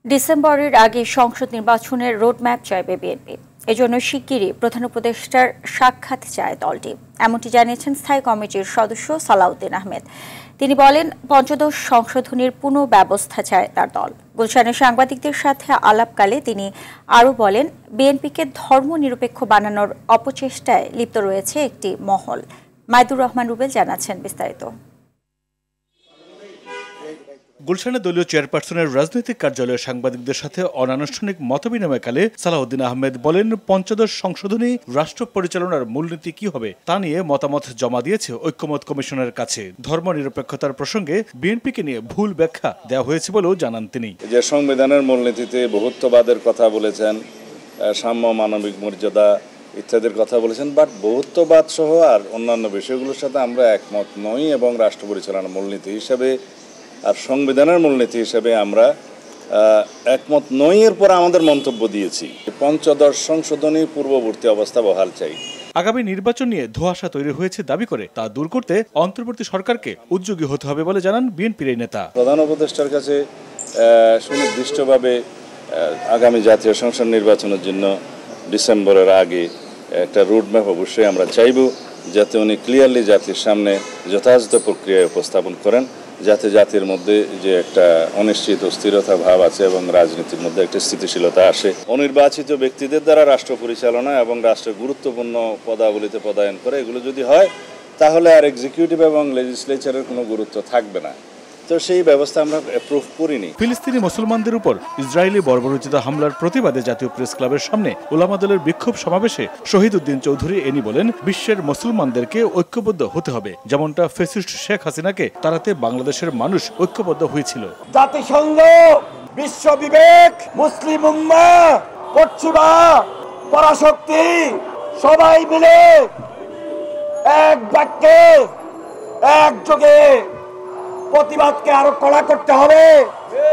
ডিসেম্বরের আগে সংসদ নির্বাচনের রোডম্যাপ চাইবে বিএনপি। এজন্য শিগগিরই প্রধান উপদেষ্টার সাক্ষাৎ চায় দলটি, এমনটি জানিয়েছেন স্থায়ী কমিটির সদস্য সালাউদ্দিন আহমেদ। তিনি বলেন, পঞ্চদশ সংশোধনীর পুনঃব্যবস্থা চায় তার দল। গুলশানে সাংবাদিকদের সাথে আলাপকালে তিনি আরও বলেন, বিএনপিকে ধর্মনিরপেক্ষ বানানোর অপচেষ্টায় লিপ্ত রয়েছে একটি মহল। মাইদুর রহমান রুবেল জানাচ্ছেন বিস্তারিত। গুলশানে দলীয় চেয়ারপারসনের রাজনৈতিক কার্যালয়ে সাংবাদিকদের সাথে অনানুষ্ঠানিক মতবিনিময়কালে সালাউদ্দিন আহমেদ বলেন, পঞ্চদশ সংশোধনী রাষ্ট্র পরিচালনার মূলনীতি কি হবে তা নিয়ে মতামত জমা দিয়েছে ঐক্যমত কমিশনের কাছে। ধর্মনিরপেক্ষতার প্রসঙ্গে বিএনপিকে নিয়ে ভুল ব্যাখ্যা দেওয়া হয়েছে বলেও জানান তিনি। যে সংবিধানের মূলনীতিতে বহুত্ববাদের কথা বলেছেন, সাম্য, মানবিক মর্যাদা ইত্যাদির কথা বলেছেন, বাট বহুত্ববাদ সহ আর অন্যান্য বিষয়গুলোর সাথে আমরা একমত নই এবং রাষ্ট্র পরিচালনার মূলনীতি হিসাবে আর সংবিধানের মূলনীতি হিসেবে আমরা একমত নই। এরপর আমাদের মন্তব্য দিয়েছি, পঞ্চদশ সংশোধনী পূর্ববর্তী অবস্থা বহাল চাই। আগামী নির্বাচন নিয়ে ধোঁয়াশা তৈরি হয়েছে দাবি করে তা দূর করতে অন্তর্বর্তী সরকারকে উদ্যোগী হতে হবে বলে জানান বিএনপির এই নেতা। প্রধান উপদেষ্টার কাছে সুনির্দিষ্টভাবে আগামী জাতীয় সংসদ নির্বাচনের জন্য ডিসেম্বরের আগে একটা রোডম্যাপ অবশ্যই আমরা চাইব, যাতে উনি ক্লিয়ারলি জাতির সামনে যথাযথ প্রক্রিয়ায় উপস্থাপন করেন, যাতে জাতির মধ্যে যে একটা অনিশ্চিত স্থিরতা ভাব আছে এবং রাজনীতির মধ্যে একটা স্থিতিশীলতা আসে। অনির্বাচিত ব্যক্তিদের দ্বারা রাষ্ট্র পরিচালনা এবং রাষ্ট্রের গুরুত্বপূর্ণ পদাবলিতে পদায়ন করে, এগুলো যদি হয় তাহলে আর এক্সিকিউটিভ এবং লেজিসলেচারের কোনো গুরুত্ব থাকবে না। তো সেই ব্যবস্থা আমরা অ্যাপ্রুভ করিনি। ফিলিস্তিনি মুসলমানদের উপর ইসরায়েলি বর্বরোচিত হামলার প্রতিবাদে জাতীয় প্রেস ক্লাবের সামনে ওলামা দলের বিক্ষোভ সমাবেশে শহীদ উদ্দিন চৌধুরী এনি বলেন, বিশ্বের মুসলমানদেরকে ঐক্যবদ্ধ হতে হবে, যেমনটা ফ্যাসিস্ট শেখ হাসিনাকে তাড়াতে বাংলাদেশের মানুষ ঐক্যবদ্ধ হয়েছিল। জাতিসংঘ, বিশ্ব বিবেক, মুসলিম উম্মাহ, পচ্ছুরা, পরাশক্তি সবাই মিলে এক বাক্যে একযোগে প্রতিবাদকে আরো কড়া করতে হবে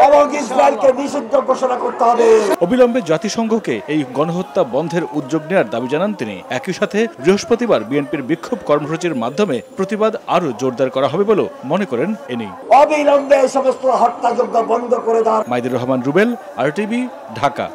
এবং ইসরায়েলকে নিষিদ্ধ ঘোষণা করতে হবে। অবিলম্বে জাতিসংঘকে এই গণহত্যা বন্ধের উদ্যোগ নেওয়ার দাবি জানান তিনি। একই সাথে বৃহস্পতিবার বিএনপির বিক্ষোভ কর্মসূচির মাধ্যমে প্রতিবাদ আরো জোরদার করা হবে বলে মনে করেন এনি। অবিলম্বে সমস্ত হত্যাযজ্ঞ বন্ধ করে দাও। মাইদুর রহমান রুবেল, RTV, ঢাকা।